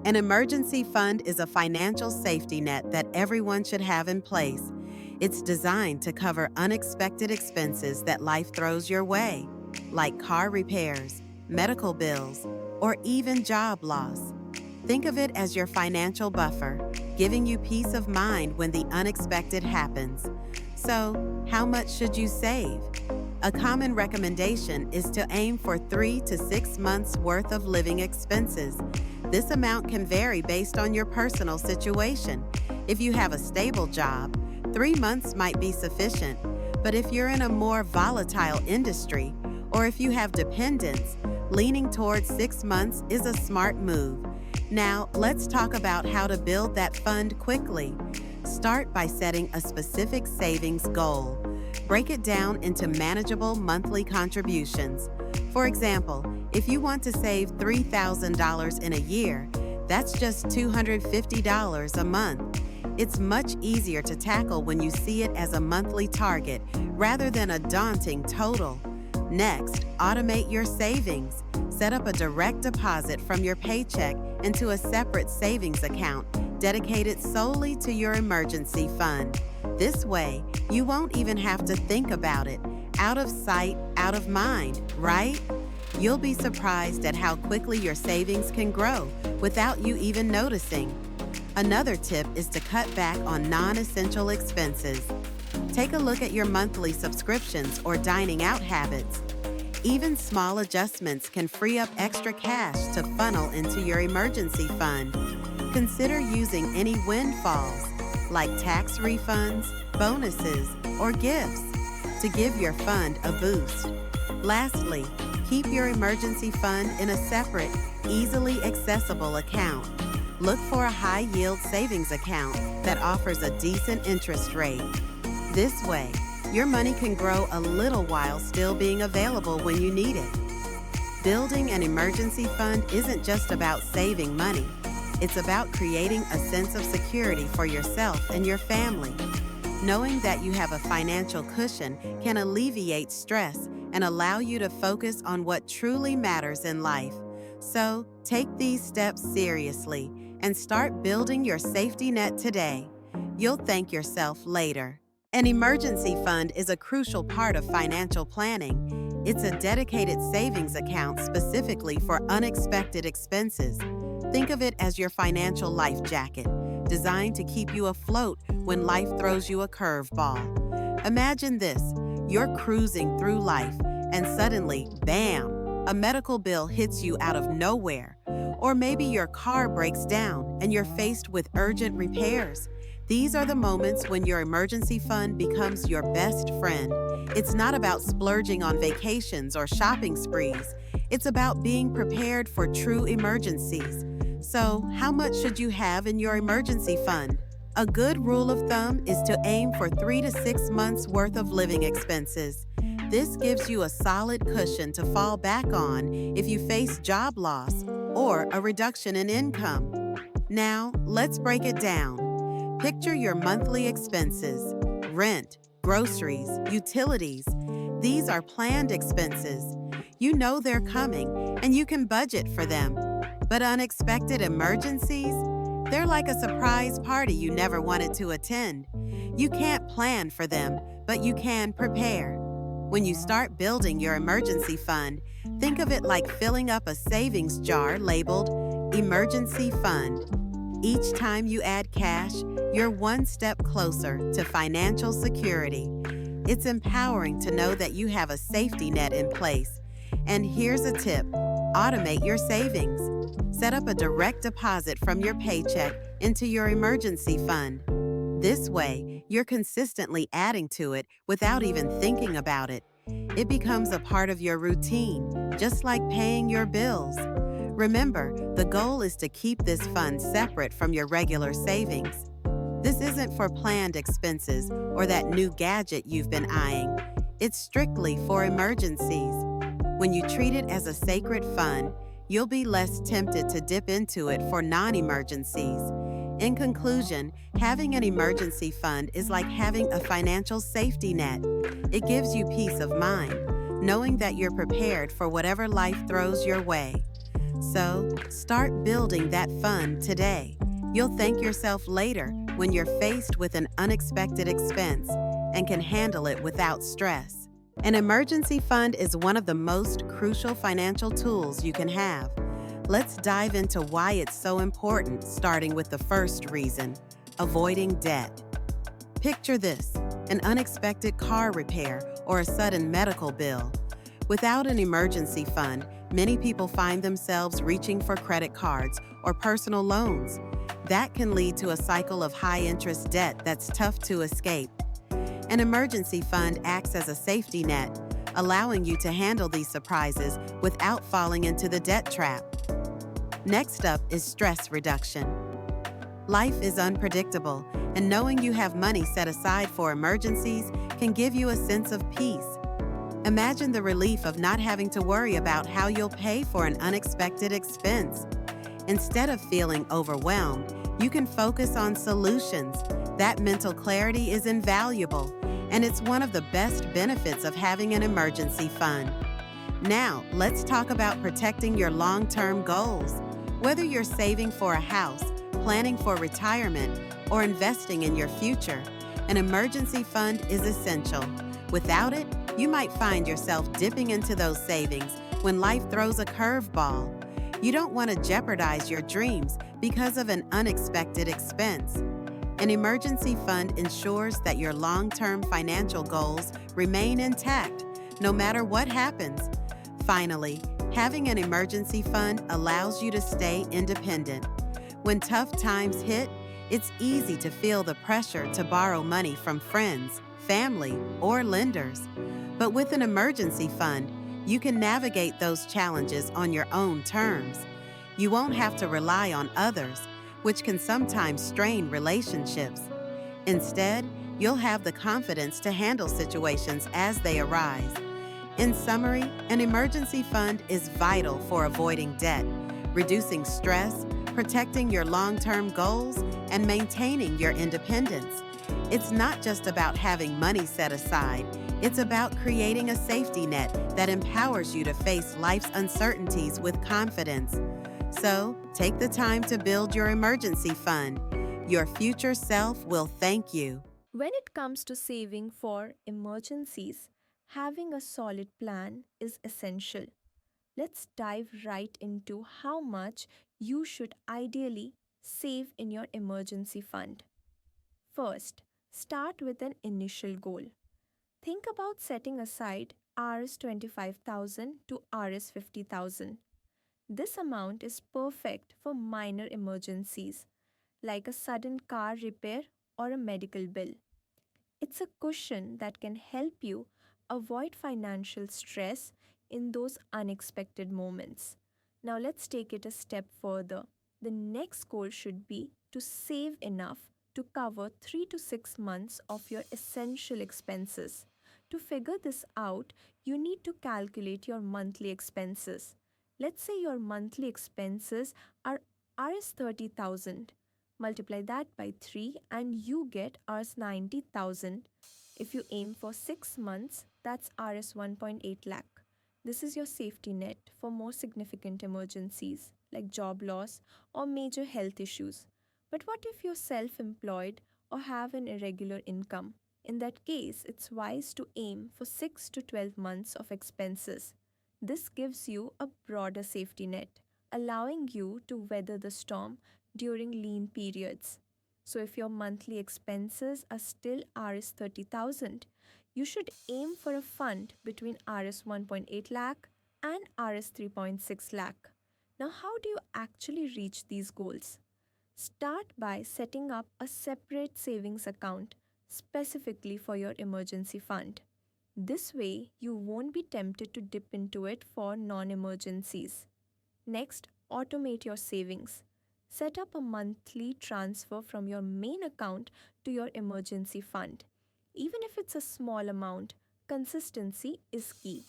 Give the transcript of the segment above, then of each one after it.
An emergency fund is a financial safety net that everyone should have in place. It's designed to cover unexpected expenses that life throws your way, like car repairs, medical bills, or even job loss. Think of it as your financial buffer, giving you peace of mind when the unexpected happens. So, how much should you save? A common recommendation is to aim for 3 to 6 months' worth of living expenses. This amount can vary based on your personal situation. If you have a stable job, 3 months might be sufficient. But if you're in a more volatile industry, or if you have dependents, leaning towards 6 months is a smart move. Now, let's talk about how to build that fund quickly. Start by setting a specific savings goal. Break it down into manageable monthly contributions. For example, if you want to save $3,000 in a year, that's just $250 a month. It's much easier to tackle when you see it as a monthly target rather than a daunting total. Next, automate your savings. Set up a direct deposit from your paycheck into a separate savings account dedicated solely to your emergency fund. This way, you won't even have to think about it. Out of sight, out of mind, right? You'll be surprised at how quickly your savings can grow without you even noticing. Another tip is to cut back on non-essential expenses. Take a look at your monthly subscriptions or dining out habits. Even small adjustments can free up extra cash to funnel into your emergency fund. Consider using any windfalls, like tax refunds, bonuses, or gifts, to give your fund a boost. Lastly, keep your emergency fund in a separate, easily accessible account. Look for a high-yield savings account that offers a decent interest rate. This way, your money can grow a little while still being available when you need it. Building an emergency fund isn't just about saving money. It's about creating a sense of security for yourself and your family. Knowing that you have a financial cushion can alleviate stress and allow you to focus on what truly matters in life. So, take these steps seriously and start building your safety net today. You'll thank yourself later. An emergency fund is a crucial part of financial planning. It's a dedicated savings account specifically for unexpected expenses. Think of it as your financial life jacket, designed to keep you afloat when life throws you a curveball. Imagine this: you're cruising through life, and suddenly, bam, a medical bill hits you out of nowhere. Or maybe your car breaks down and you're faced with urgent repairs. These are the moments when your emergency fund becomes your best friend. It's not about splurging on vacations or shopping sprees. It's about being prepared for true emergencies. So, how much should you have in your emergency fund? A good rule of thumb is to aim for 3 to 6 months' worth of living expenses. This gives you a solid cushion to fall back on if you face job loss or a reduction in income. Now, let's break it down. Picture your monthly expenses: rent, groceries, utilities. These are planned expenses. You know they're coming, and you can budget for them. But unexpected emergencies? They're like a surprise party you never wanted to attend. You can't plan for them, but you can prepare. When you start building your emergency fund, think of it like filling up a savings jar labeled Emergency Fund. Each time you add cash, you're one step closer to financial security. It's empowering to know that you have a safety net in place. And here's a tip: automate your savings. Set up a direct deposit from your paycheck into your emergency fund. This way, you're consistently adding to it without even thinking about it. It becomes a part of your routine, just like paying your bills. Remember, the goal is to keep this fund separate from your regular savings. This isn't for planned expenses or that new gadget you've been eyeing. It's strictly for emergencies. When you treat it as a sacred fund, you'll be less tempted to dip into it for non-emergencies. In conclusion, having an emergency fund is like having a financial safety net. It gives you peace of mind, knowing that you're prepared for whatever life throws your way. So, start building that fund today. You'll thank yourself later when you're faced with an unexpected expense and can handle it without stress. An emergency fund is one of the most crucial financial tools you can have. Let's dive into why it's so important, starting with the first reason: avoiding debt. Picture this: an unexpected car repair or a sudden medical bill. Without an emergency fund, many people find themselves reaching for credit cards or personal loans. That can lead to a cycle of high-interest debt that's tough to escape. An emergency fund acts as a safety net, allowing you to handle these surprises without falling into the debt trap. Next up is stress reduction. Life is unpredictable, and knowing you have money set aside for emergencies can give you a sense of peace. Imagine the relief of not having to worry about how you'll pay for an unexpected expense. Instead of feeling overwhelmed, you can focus on solutions. That mental clarity is invaluable, and it's one of the best benefits of having an emergency fund. Now, let's talk about protecting your long-term goals. Whether you're saving for a house, planning for retirement, or investing in your future, an emergency fund is essential. Without it, you might find yourself dipping into those savings when life throws a curveball. You don't want to jeopardize your dreams because of an unexpected expense. An emergency fund ensures that your long-term financial goals remain intact, no matter what happens. Finally, having an emergency fund allows you to stay independent. When tough times hit, it's easy to feel the pressure to borrow money from friends, family, or lenders. But with an emergency fund, you can navigate those challenges on your own terms. You won't have to rely on others, which can sometimes strain relationships. Instead, you'll have the confidence to handle situations as they arise. In summary, an emergency fund is vital for avoiding debt, reducing stress, protecting your long-term goals, and maintaining your independence. It's not just about having money set aside. It's about creating a safety net that empowers you to face life's uncertainties with confidence. So, take the time to build your emergency fund. Your future self will thank you. When it comes to saving for emergencies, having a solid plan is essential. Let's dive right into how much you should ideally save in your emergency fund. First, start with an initial goal. Think about setting aside Rs 25,000 to Rs 50,000. This amount is perfect for minor emergencies like a sudden car repair or a medical bill. It's a cushion that can help you avoid financial stress in those unexpected moments. Now, let's take it a step further. The next goal should be to save enough to cover 3 to 6 months of your essential expenses. To figure this out, you need to calculate your monthly expenses. Let's say your monthly expenses are Rs 30,000. Multiply that by 3 and you get Rs 90,000. If you aim for 6 months, that's Rs 1.8 lakh. This is your safety net for more significant emergencies like job loss or major health issues. But what if you're self employed or have an irregular income? In that case, it's wise to aim for 6 to 12 months of expenses. This gives you a broader safety net, allowing you to weather the storm during lean periods. So if your monthly expenses are still Rs 30,000, you should aim for a fund between Rs 1.8 lakh and Rs 3.6 lakh. Now, how do you actually reach these goals? Start by setting up a separate savings account specifically for your emergency fund. This way, you won't be tempted to dip into it for non emergencies. Next, automate your savings. Set up a monthly transfer from your main account to your emergency fund. Even if it's a small amount, consistency is key.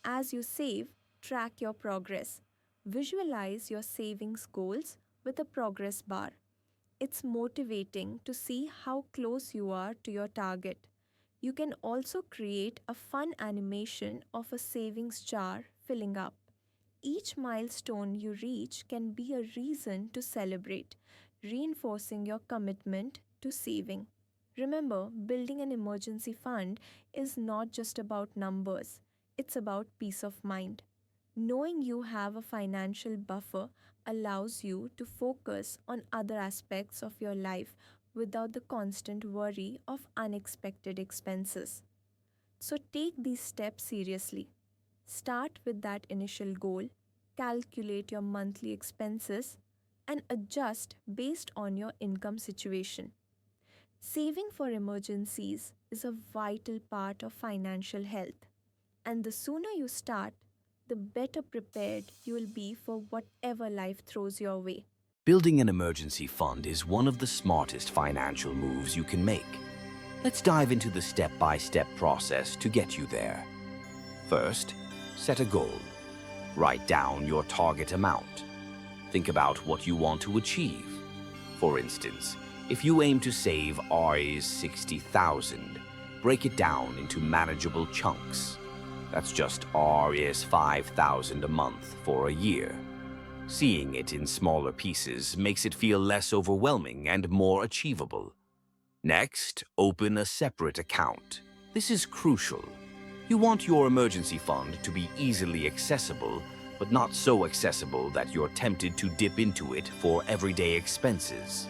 As you save, track your progress. Visualize your savings goals with a progress bar. It's motivating to see how close you are to your target. You can also create a fun animation of a savings jar filling up. Each milestone you reach can be a reason to celebrate, reinforcing your commitment to saving. Remember, building an emergency fund is not just about numbers, it's about peace of mind. Knowing you have a financial buffer allows you to focus on other aspects of your life without the constant worry of unexpected expenses. So take these steps seriously. Start with that initial goal, calculate your monthly expenses, and adjust based on your income situation. Saving for emergencies is a vital part of financial health, and the sooner you start, the better prepared you will be for whatever life throws your way. Building an emergency fund is one of the smartest financial moves you can make. Let's dive into the step-by-step process to get you there. First, set a goal. Write down your target amount. Think about what you want to achieve. For instance, if you aim to save Rs 60,000, break it down into manageable chunks. That's just Rs 5,000 a month for a year. Seeing it in smaller pieces makes it feel less overwhelming and more achievable. Next, open a separate account. This is crucial. You want your emergency fund to be easily accessible, but not so accessible that you're tempted to dip into it for everyday expenses.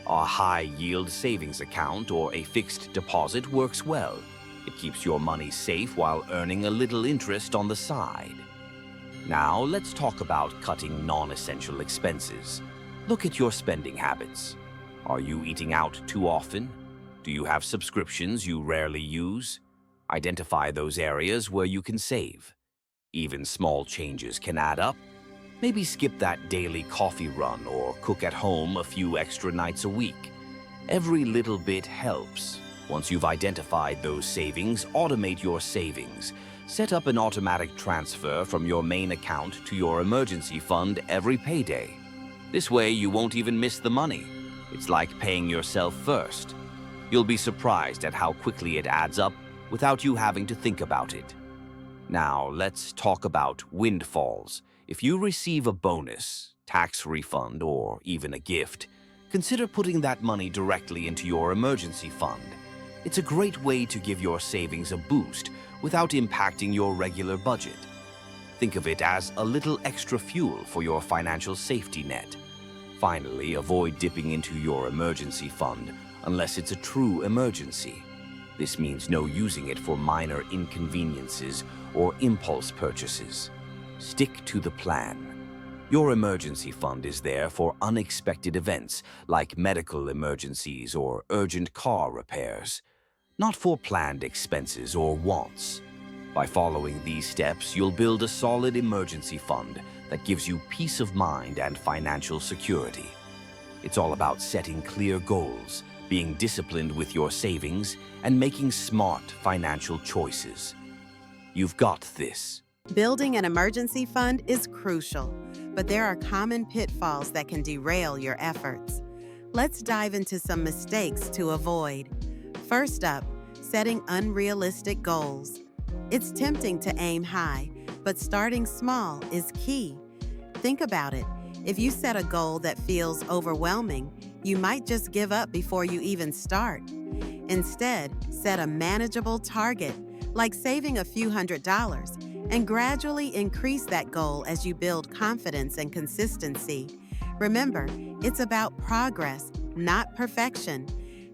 A high-yield savings account or a fixed deposit works well. It keeps your money safe while earning a little interest on the side. Now, let's talk about cutting non-essential expenses. Look at your spending habits. Are you eating out too often? Do you have subscriptions you rarely use? Identify those areas where you can save. Even small changes can add up. Maybe skip that daily coffee run or cook at home a few extra nights a week. Every little bit helps. Once you've identified those savings, automate your savings. Set up an automatic transfer from your main account to your emergency fund every payday. This way, you won't even miss the money. It's like paying yourself first. You'll be surprised at how quickly it adds up without you having to think about it. Now, let's talk about windfalls. If you receive a bonus, tax refund, or even a gift, consider putting that money directly into your emergency fund. It's a great way to give your savings a boost without impacting your regular budget. Think of it as a little extra fuel for your financial safety net. Finally, avoid dipping into your emergency fund unless it's a true emergency. This means no using it for minor inconveniences or impulse purchases. Stick to the plan. Your emergency fund is there for unexpected events like medical emergencies or urgent car repairs, not for planned expenses or wants. By following these steps, you'll build a solid emergency fund that gives you peace of mind and financial security. It's all about setting clear goals, being disciplined with your savings, and making smart financial choices. You've got this. Building an emergency fund is crucial, but there are common pitfalls that can derail your efforts. Let's dive into some mistakes to avoid. First up, setting unrealistic goals. It's tempting to aim high, but starting small is key. Think about it. If you set a goal that feels overwhelming, you might just give up before you even start. Instead, set a manageable target, like saving a few $100s, and gradually increase that goal as you build confidence and consistency. Remember, it's about progress, not perfection.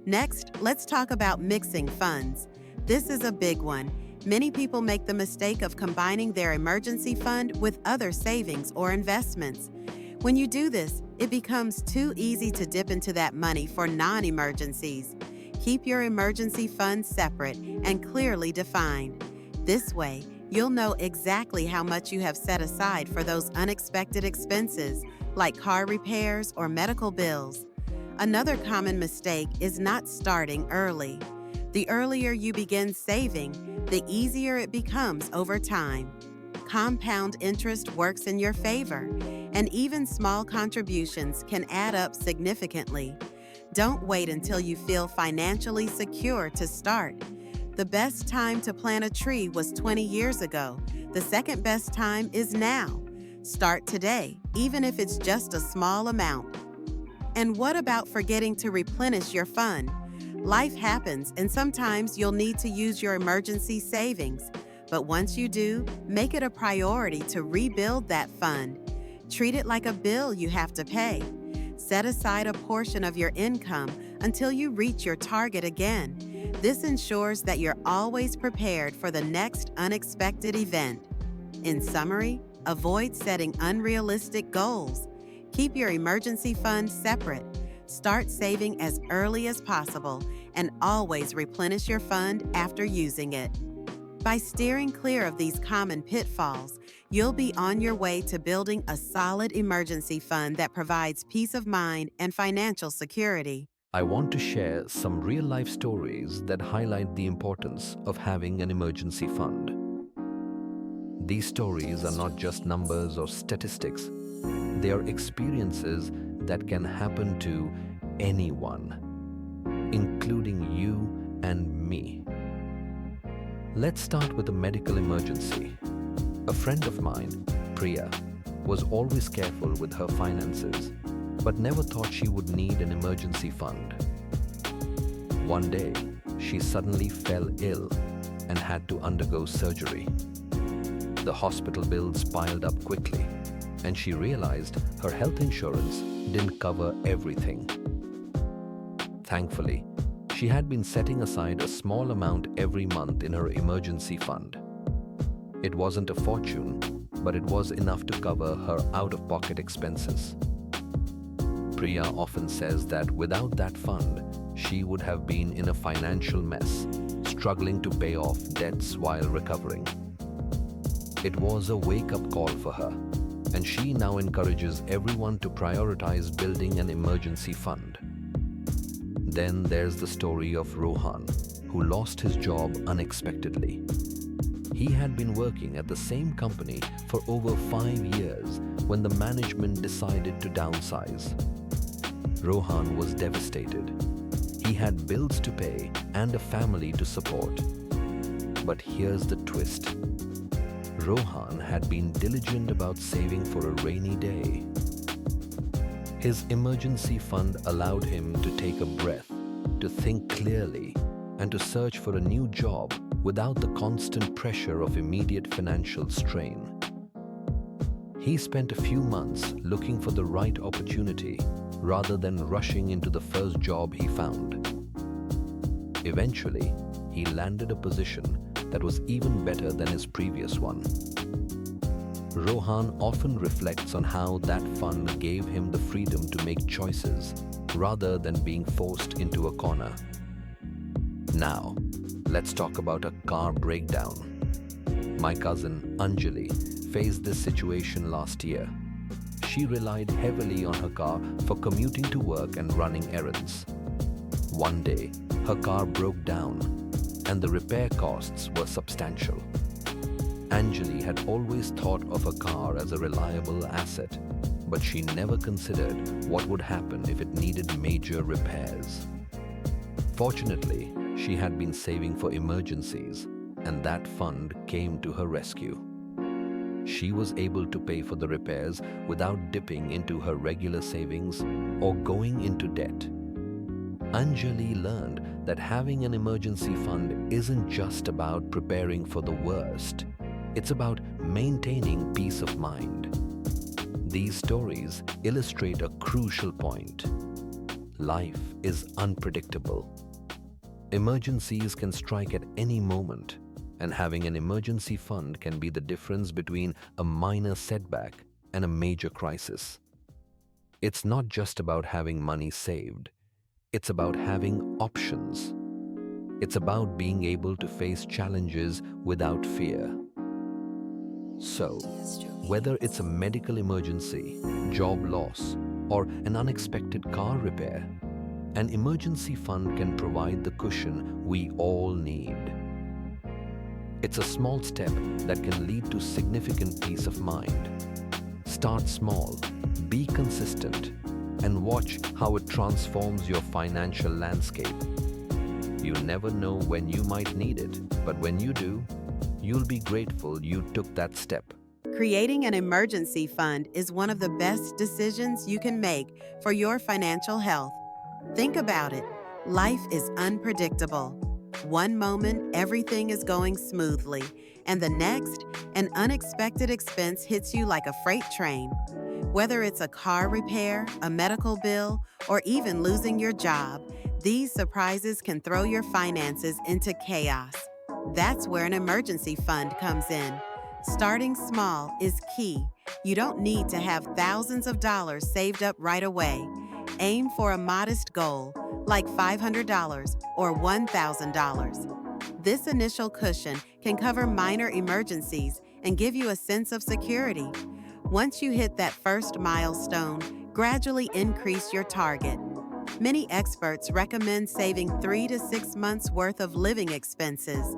Next, let's talk about mixing funds. This is a big one. Many people make the mistake of combining their emergency fund with other savings or investments. When you do this, it becomes too easy to dip into that money for non-emergencies. Keep your emergency fund separate and clearly defined. This way, you'll know exactly how much you have set aside for those unexpected expenses, like car repairs or medical bills. Another common mistake is not starting early. The earlier you begin saving, the easier it becomes over time. Compound interest works in your favor, and even small contributions can add up significantly. Don't wait until you feel financially secure to start. The best time to plant a tree was 20 years ago. The second best time is now. Start today, even if it's just a small amount. And what about forgetting to replenish your fund? Life happens, and sometimes you'll need to use your emergency savings. But once you do, make it a priority to rebuild that fund. Treat it like a bill you have to pay. Set aside a portion of your income until you reach your target again. This ensures that you're always prepared for the next unexpected event. In summary, avoid setting unrealistic goals. Keep your emergency fund separate. Start saving as early as possible and always replenish your fund after using it. By steering clear of these common pitfalls, you'll be on your way to building a solid emergency fund that provides peace of mind and financial security. I want to share some real-life stories that highlight the importance of having an emergency fund. These stories are not just numbers or statistics. They are experiences that can happen to anyone, including you and me. Let's start with a medical emergency. A friend of mine, Priya, was always careful with her finances, but never thought she would need an emergency fund. One day, she suddenly fell ill and had to undergo surgery. The hospital bills piled up quickly, and she realized her health insurance didn't cover everything. Thankfully, she had been setting aside a small amount every month in her emergency fund. It wasn't a fortune, but it was enough to cover her out-of-pocket expenses. Priya often says that without that fund, she would have been in a financial mess, struggling to pay off debts while recovering. It was a wake-up call for her, and she now encourages everyone to prioritize building an emergency fund. Then there's the story of Rohan, who lost his job unexpectedly. He had been working at the same company for over 5 years when the management decided to downsize. Rohan was devastated. He had bills to pay and a family to support. But here's the twist. Rohan had been diligent about saving for a rainy day. His emergency fund allowed him to take a breath, to think clearly, and to search for a new job without the constant pressure of immediate financial strain. He spent a few months looking for the right opportunity rather than rushing into the first job he found. Eventually, he landed a position that was even better than his previous one. Rohan often reflects on how that fund gave him the freedom to make choices rather than being forced into a corner. Now, let's talk about a car breakdown. My cousin Anjali faced this situation last year. She relied heavily on her car for commuting to work and running errands. One day, her car broke down, and the repair costs were substantial. Anjali had always thought of a car as a reliable asset, but she never considered what would happen if it needed major repairs. Fortunately, she had been saving for emergencies, and that fund came to her rescue. She was able to pay for the repairs without dipping into her regular savings or going into debt. Anjali learned that having an emergency fund isn't just about preparing for the worst. It's about maintaining peace of mind. These stories illustrate a crucial point. Life is unpredictable. Emergencies can strike at any moment, and having an emergency fund can be the difference between a minor setback and a major crisis. It's not just about having money saved. It's about having options. It's about being able to face challenges without fear. So, whether it's a medical emergency, job loss, or an unexpected car repair, an emergency fund can provide the cushion we all need. It's a small step that can lead to significant peace of mind. Start small, be consistent, and watch how it transforms your financial landscape. You never know when you might need it, but when you do, you'll be grateful you took that step. Creating an emergency fund is one of the best decisions you can make for your financial health. Think about it. Life is unpredictable. One moment, everything is going smoothly, and the next, an unexpected expense hits you like a freight train. Whether it's a car repair, a medical bill, or even losing your job, these surprises can throw your finances into chaos. That's where an emergency fund comes in. Starting small is key. You don't need to have thousands of dollars saved up right away. Aim for a modest goal, like $500 or $1,000. This initial cushion can cover minor emergencies and give you a sense of security. Once you hit that first milestone, gradually increase your target. Many experts recommend saving 3 to 6 months' worth of living expenses.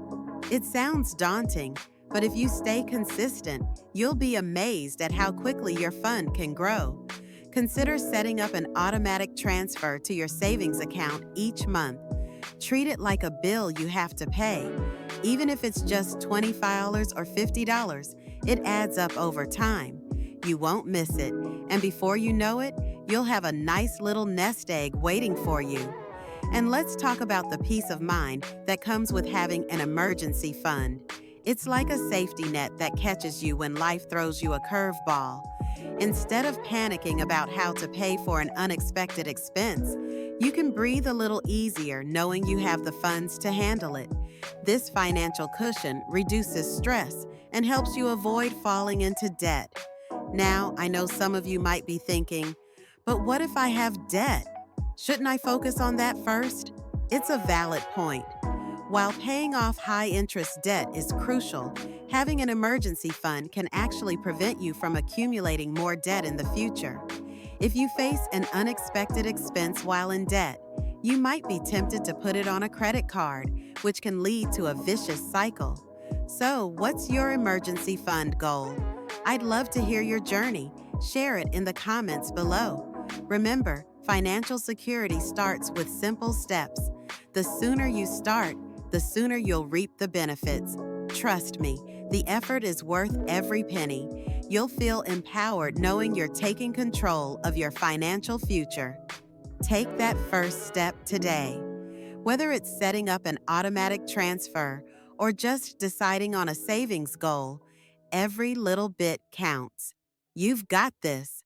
It sounds daunting, but if you stay consistent, you'll be amazed at how quickly your fund can grow. Consider setting up an automatic transfer to your savings account each month. Treat it like a bill you have to pay. Even if it's just $20 or $50, it adds up over time. You won't miss it, and before you know it, you'll have a nice little nest egg waiting for you. And let's talk about the peace of mind that comes with having an emergency fund. It's like a safety net that catches you when life throws you a curveball. Instead of panicking about how to pay for an unexpected expense, you can breathe a little easier knowing you have the funds to handle it. This financial cushion reduces stress and helps you avoid falling into debt. Now, I know some of you might be thinking, but what if I have debt? Shouldn't I focus on that first? It's a valid point. While paying off high-interest debt is crucial, having an emergency fund can actually prevent you from accumulating more debt in the future. If you face an unexpected expense while in debt, you might be tempted to put it on a credit card, which can lead to a vicious cycle. So, what's your emergency fund goal? I'd love to hear your journey. Share it in the comments below. Remember, financial security starts with simple steps. The sooner you start, the sooner you'll reap the benefits. Trust me, the effort is worth every penny. You'll feel empowered knowing you're taking control of your financial future. Take that first step today. Whether it's setting up an automatic transfer or just deciding on a savings goal, every little bit counts. You've got this.